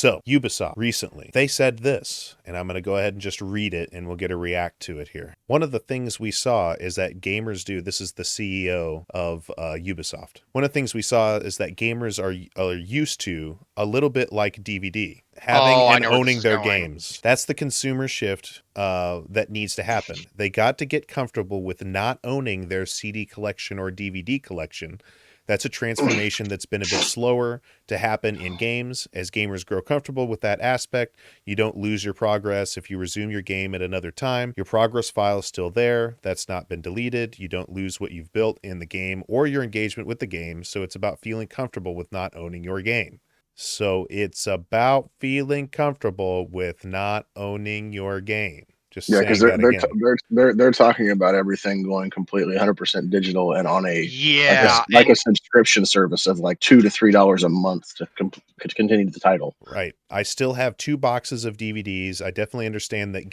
So Ubisoft recently, they said this, and I'm going to go ahead and just read it and we'll get a react to it here. One of the things we saw is that gamers do, this is the CEO of Ubisoft. One of the things we saw is that gamers are used to a little bit like DVD. Having I and know where this owning is their going. games. That's the consumer shift that needs to happen. They got to get comfortable with not owning their CD collection or DVD collection. That's a transformation that's been a bit slower to happen in games. As gamers grow comfortable with that aspect, you don't lose your progress. If you resume your game at another time, your progress file is still there. That's not been deleted. You don't lose what you've built in the game or your engagement with the game. So it's about feeling comfortable with not owning your game. So it's about feeling comfortable with not owning your game. Just Yeah, because saying that again. they're talking about everything going completely 100% digital and on a Yeah, like a and subscription service of like $2 to $3 a month to continue the title. Right. I still have 2 boxes of DVDs. I definitely understand that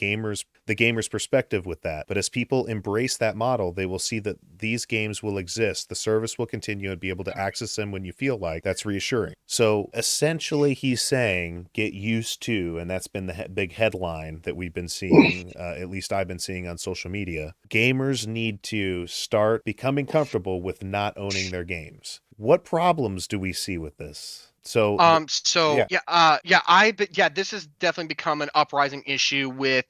the gamer's perspective with that. But as people embrace that model, they will see that these games will exist. The service will continue and be able to access them when you feel like. That's reassuring. So essentially he's saying get used to, and that's been the big headline that we've been seeing, at least I've been seeing on social media. Gamers need to start becoming comfortable with not owning their games. What problems do we see with this? So, so yeah. but yeah, this has definitely become an uprising issue with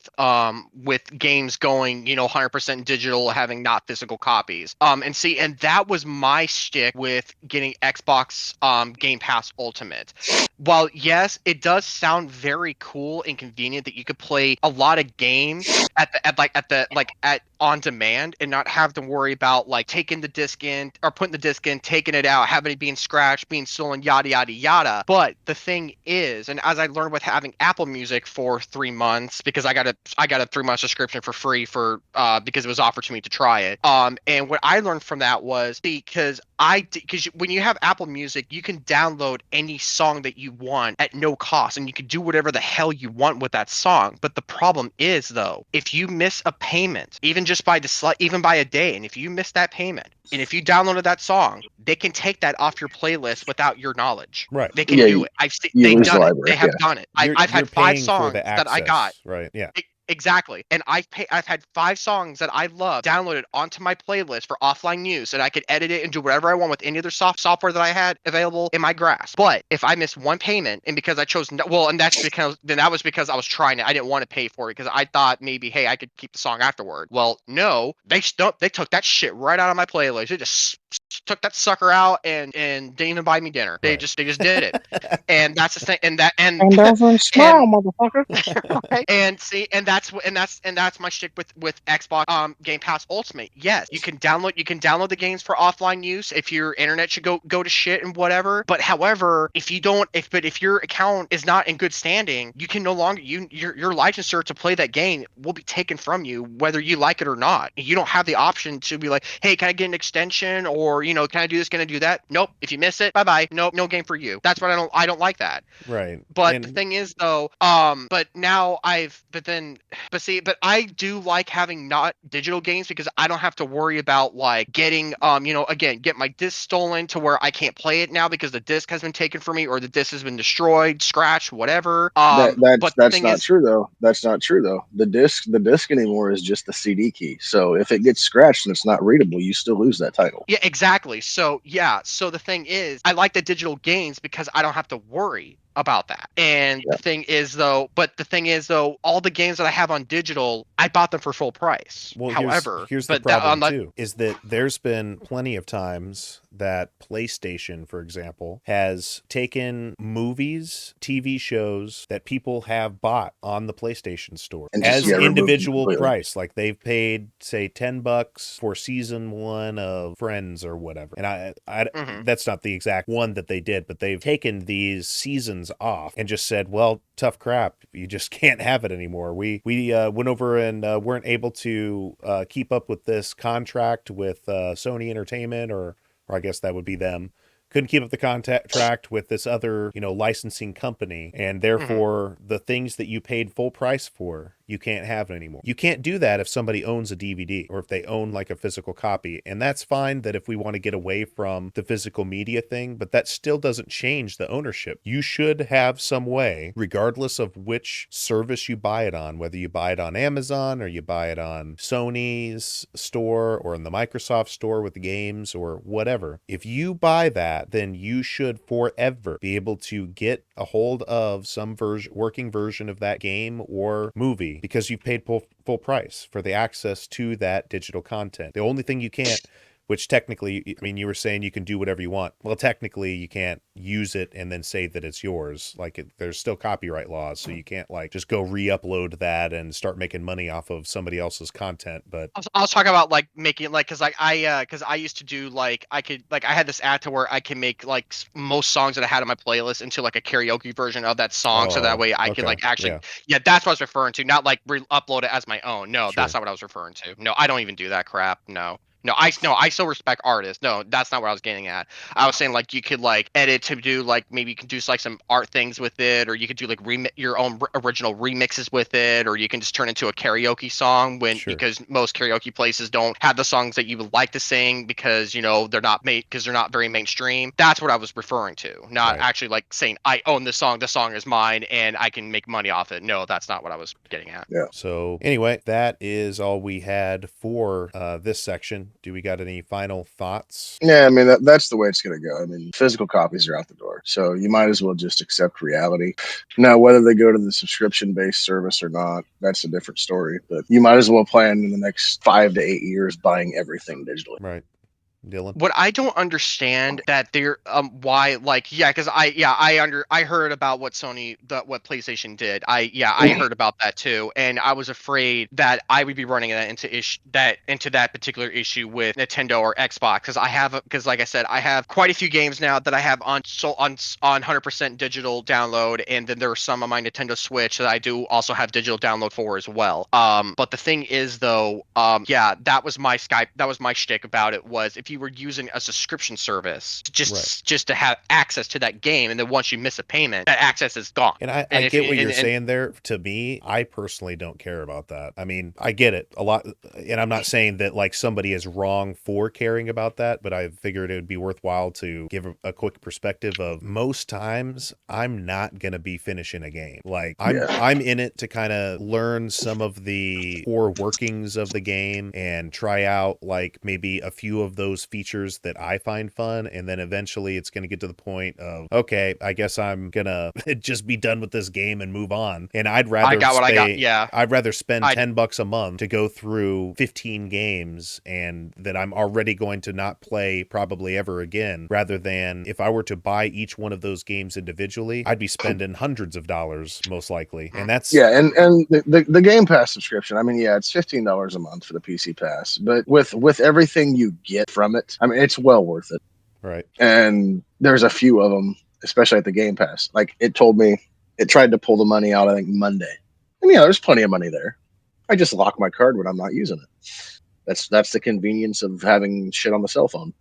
games going, 100% digital, having not physical copies. And that was my shtick with getting Xbox Game Pass Ultimate. While yes, it does sound very cool and convenient that you could play a lot of games at on demand and not have to worry about like taking the disc in or putting the disc in, taking it out, having it being scratched, being stolen, yada yada yada. But the thing is, and as I learned with having Apple Music for 3 months, because I got a 3 month subscription for free for because it was offered to me to try it. And what I learned from that was because when you have Apple Music, you can download any song that you want at no cost, and you can do whatever the hell you want with that song. But the problem is, though, if you miss a payment, even just even by a day, and if you miss that payment, and if you downloaded that song, they can take that off your playlist without your knowledge. Right. They can Yeah, do it. you They've lose the done it. library. They Yeah, have done it. I've You're had 5 paying for songs the that I got. access, right? Yeah. Exactly. And I've had 5 songs that I love downloaded onto my playlist for offline use, and I could edit it and do whatever I want with any other software that I had available in my grasp. But if I miss one payment, and because I chose and that was because I was trying it. I didn't want to pay for it because I thought maybe, hey, I could keep the song afterward. Well, no, they took that shit right out of my playlist. They just took that sucker out and didn't even buy me dinner. Right. They just did it. And that's the thing. and doesn't smile, and motherfucker. right? And see, and that's my shtick with Xbox Game Pass Ultimate. Yes, you can download the games for offline use if your internet should go to shit and whatever. But however, if your account is not in good standing, you can no longer your licensure to play that game will be taken from you whether you like it or not. You don't have the option to be like, hey, can I get an extension, or can I do this, can I do that? Nope. If you miss it, bye bye. Nope, no game for you. That's what I don't like that. Right. But the And thing is, though, but I do like having not digital games because I don't have to worry about like getting, again, get my disc stolen to where I can't play it now because the disc has been taken from me or the disc has been destroyed, scratched, whatever. But the That's thing not is, true though. That's not true though. The disc anymore is just the CD key. So if it gets scratched and it's not readable, you still lose that title. yeah, exactly. So yeah, so the thing is, I like the digital games because I don't have to worry about that. And Yeah. the thing is though, all the games that I have on digital, I bought them for full price. well, However, here's the but that problem on like too, is that there's been plenty of times that PlayStation, for example, has taken movies, TV shows that people have bought on the PlayStation Store And just as removed them individual completely. price. Like they've paid, say, $10 for season 1 of Friends or whatever. And I mhm. that's not the exact one that they did, but they've taken these seasons off and just said, well, tough crap, you just can't have it anymore. We went over and weren't able to keep up with this contract with Sony Entertainment, or I guess that would be them. Couldn't keep up the contract with this other, licensing company, and Mhm. therefore the things that you paid full price for, you can't have it anymore. You can't do that if somebody owns a DVD or if they own like a physical copy. And that's fine that if we want to get away from the physical media thing, but that still doesn't change the ownership. You should have some way, regardless of which service you buy it on, whether you buy it on Amazon or you buy it on Sony's store or in the Microsoft store with the games or whatever. If you buy that, then you should forever be able to get a hold of some working version of that game or movie because you've paid full price for the access to that digital content. The only thing you can't, which technically, I mean, you were saying you can do whatever you want. Well, technically, you can't use it and then say that it's yours. Like, there's still copyright laws, so you can't, like, just go re-upload that and start making money off of somebody else's content. But I was talking about like making like because I used to do like I had this app to where I can make like most songs that I had on my playlist into like a karaoke version of that song, so that oh, way I can okay, like actually yeah, that's what I was referring to, not like upload it as my own. No, that's sure, not what I was referring to. No, I don't even do that crap. No. No, I still respect artists. No, that's not what I was getting at. I was saying like you could like edit to do like maybe you can do like some art things with it, or you could do like your own original remixes with it, or you can just turn it into a karaoke song when sure, because most karaoke places don't have the songs that you would like to sing because they're not made because they're not very mainstream. That's what I was referring to, not right. actually like saying I own this song. The song is mine and I can make money off it. No, that's not what I was getting at. Yeah. So anyway, that is all we had for this section. Do we got any final thoughts? Yeah, I mean that's the way it's gonna go. I mean, physical copies are out the door, so you might as well just accept reality. Now, whether they go to the subscription-based service or not, that's a different story. But you might as well plan in the next 5 to 8 years buying everything digitally. Right, Dylan? What I don't understand that they're why like because I heard about what PlayStation did. I heard about that too, and I was afraid that I would be running that into that particular issue with Nintendo or Xbox because like I said, I have quite a few games now that I have on 100% digital download, and then there are some on my Nintendo Switch that I do also have digital download for as well. But the thing is though, that was my shtick about it was if you were using a subscription service Right. just to have access to that game, and then once you miss a payment, that access is gone. And I And if get what you're and saying there. To me, I personally don't care about that. I mean, I get it a lot. And I'm not saying that like somebody is wrong for caring about that, but I figured it would be worthwhile to give a quick perspective of most times I'm not going to be finishing a game. Like Yeah, I'm in it to kind of learn some of the core workings of the game and try out like maybe a few of those features that I find fun. And then eventually it's going to get to the point of, okay, I guess I'm going to just be done with this game and move on. And I got what I got. Yeah, I'd rather spend I $10 a month to go through 15 games and that I'm already going to not play probably ever again, rather than if I were to buy each one of those games individually, I'd be spending hundreds of dollars most likely. And that's yeah, and the Game Pass subscription. I mean, yeah, it's $15 a month for the PC Pass, but with everything you get from it, I mean, it's well worth it. right. And there's a few of them, especially at the Game Pass. Like it told me, it tried to pull the money out. I think Monday, and yeah, there's plenty of money there. I just lock my card when I'm not using it. That's the convenience of having shit on the cell phone.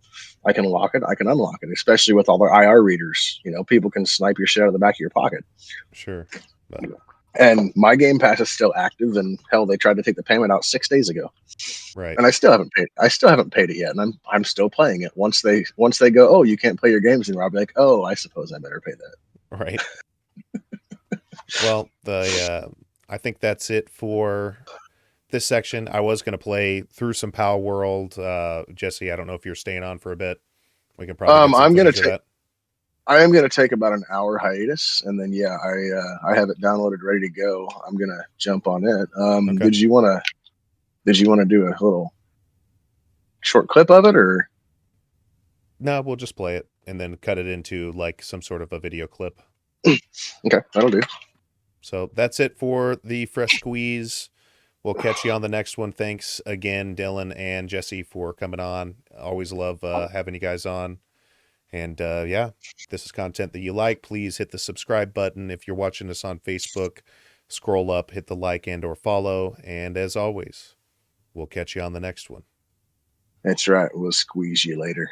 I can lock it, I can unlock it, especially with all their IR readers. People can snipe your shit out of the back of your pocket. Sure. But And my Game Pass is still active, and hell, they tried to take the payment out 6 days ago, right. and I still haven't paid. I still haven't paid it yet, and I'm still playing it. Once they go, oh, you can't play your games anymore, I'll be like, oh, I suppose I better pay that. Right. Well, the I think that's it for this section. I was going to play through some Power World. Jesse, I don't know if you're staying on for a bit. We can probably get some I'm gonna footage of take. that. I am gonna take about an hour hiatus, and then yeah, I have it downloaded ready to go. I'm gonna jump on it. Okay. Did you wanna do a little short clip of it, or No, we'll just play it and then cut it into like some sort of a video clip. okay, that'll do. So that's it for the Fresh Squeeze. We'll catch you on the next one. Thanks again, Dylan and Jesse, for coming on. Always love having you guys on. And yeah, if this is content that you like, please hit the subscribe button. If you're watching us on Facebook, scroll up, hit the like and or follow. And as always, we'll catch you on the next one. That's right. We'll squeeze you later.